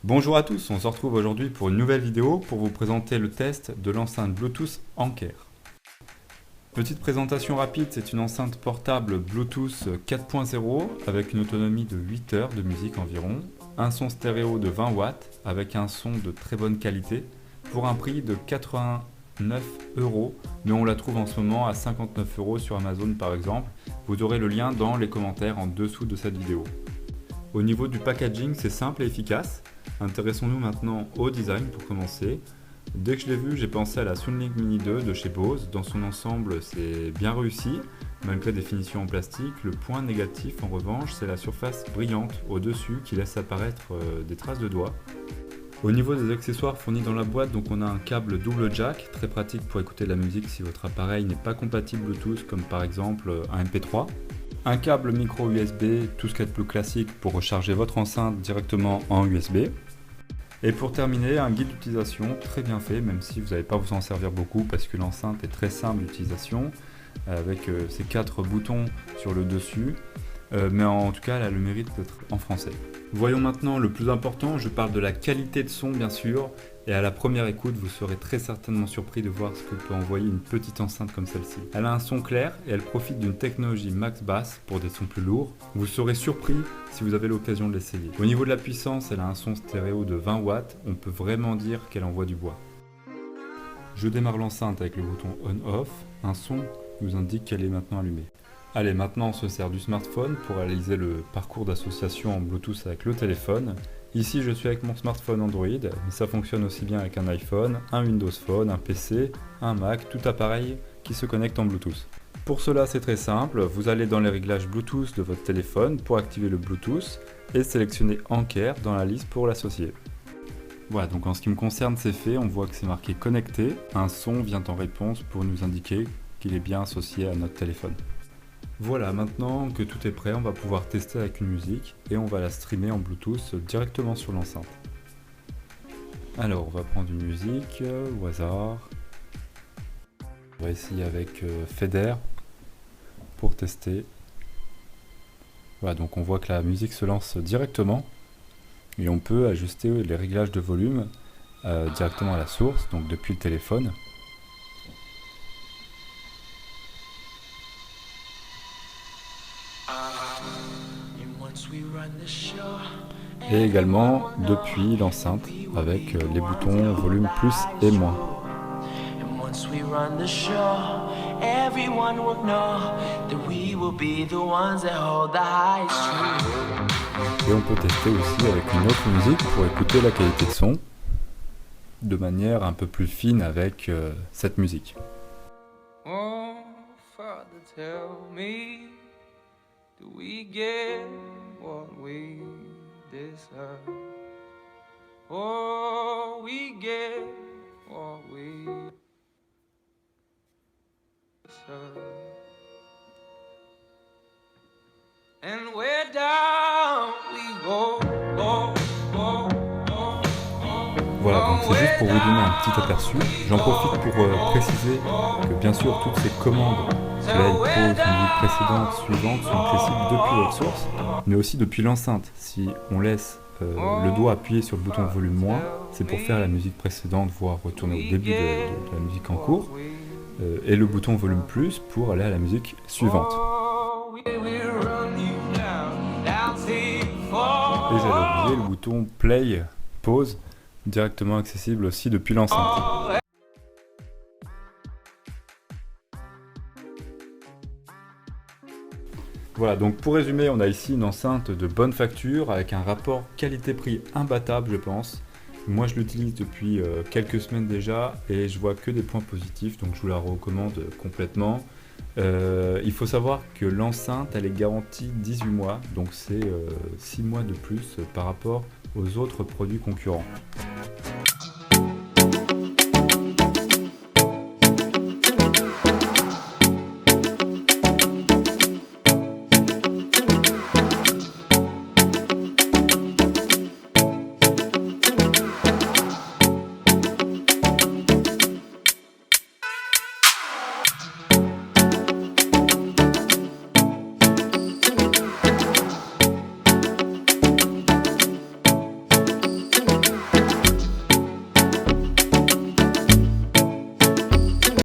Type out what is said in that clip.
Bonjour à tous, on se retrouve aujourd'hui pour une nouvelle vidéo pour vous présenter le test de l'enceinte Bluetooth Anker. Petite présentation rapide, c'est une enceinte portable Bluetooth 4.0 avec une autonomie de 8 heures de musique environ, un son stéréo de 20 watts avec un son de très bonne qualité pour un prix de 89 €, mais on la trouve en ce moment à 59 € sur Amazon par exemple. Vous aurez le lien dans les commentaires en dessous de cette vidéo. Au niveau du packaging, c'est simple et efficace. Intéressons-nous maintenant au design pour commencer. Dès que je l'ai vu, j'ai pensé à la Soundlink Mini 2 de chez Bose. Dans son ensemble, c'est bien réussi, malgré des finitions en plastique. Le point négatif, en revanche, c'est la surface brillante au-dessus qui laisse apparaître des traces de doigts. Au niveau des accessoires fournis dans la boîte, donc on a un câble double jack, très pratique pour écouter de la musique si votre appareil n'est pas compatible Bluetooth, comme par exemple un MP3. Un câble micro USB, tout ce qu'il y a de plus classique pour recharger votre enceinte directement en USB. Et pour terminer, un guide d'utilisation très bien fait, même si vous n'allez pas vous en servir beaucoup parce que l'enceinte est très simple d'utilisation, avec ces 4 boutons sur le dessus, mais en tout cas elle a le mérite d'être en français. Voyons maintenant le plus important, je parle de la qualité de son bien sûr, et à la première écoute vous serez très certainement surpris de voir ce que peut envoyer une petite enceinte comme celle-ci. Elle a un son clair et elle profite d'une technologie max bass pour des sons plus lourds. Vous serez surpris si vous avez l'occasion de l'essayer. Au niveau de la puissance, elle a un son stéréo de 20 watts, on peut vraiment dire qu'elle envoie du bois. Je démarre l'enceinte avec le bouton on-off, un son qui vous indique qu'elle est maintenant allumée. Allez, maintenant on se sert du smartphone pour réaliser le parcours d'association en Bluetooth avec le téléphone. Ici je suis avec mon smartphone Android, mais ça fonctionne aussi bien avec un iPhone, un Windows Phone, un PC, un Mac, tout appareil qui se connecte en Bluetooth. Pour cela c'est très simple, vous allez dans les réglages Bluetooth de votre téléphone pour activer le Bluetooth et sélectionner Anker dans la liste pour l'associer. Voilà, donc en ce qui me concerne c'est fait, on voit que c'est marqué connecté, un son vient en réponse pour nous indiquer qu'il est bien associé à notre téléphone. Voilà, maintenant que tout est prêt, on va pouvoir tester avec une musique et on va la streamer en Bluetooth directement sur l'enceinte. Alors, on va prendre une musique au hasard. On va essayer avec Feder pour tester. Voilà, donc on voit que la musique se lance directement et on peut ajuster les réglages de volume directement à la source, donc depuis le téléphone. Et également depuis l'enceinte avec les boutons volume plus et moins. Et on peut tester aussi avec une autre musique pour écouter la qualité de son de manière un peu plus fine avec cette musique. Oh, Father, tell me, do we get what we deserve? Oh, we get what we deserve. And where down we go, go, go, go, go. Voilà, donc c'est juste pour vous donner un petit aperçu. J'en profite pour préciser que bien sûr toutes ces commandes play, pause, musique précédente, suivante sont accessibles depuis votre source, mais aussi depuis l'enceinte. Si on laisse le doigt appuyé sur le bouton volume moins, c'est pour faire la musique précédente, voire retourner au début de la musique en cours, et le bouton volume plus pour aller à la musique suivante. Et j'avais oublié le bouton play, pause, directement accessible aussi depuis l'enceinte. Voilà, donc pour résumer, on a ici une enceinte de bonne facture avec un rapport qualité-prix imbattable, je pense. Moi, je l'utilise depuis quelques semaines déjà et je vois que des points positifs, donc je vous la recommande complètement. Il faut savoir que l'enceinte, elle est garantie 18 mois, donc c'est 6 mois de plus par rapport aux autres produits concurrents.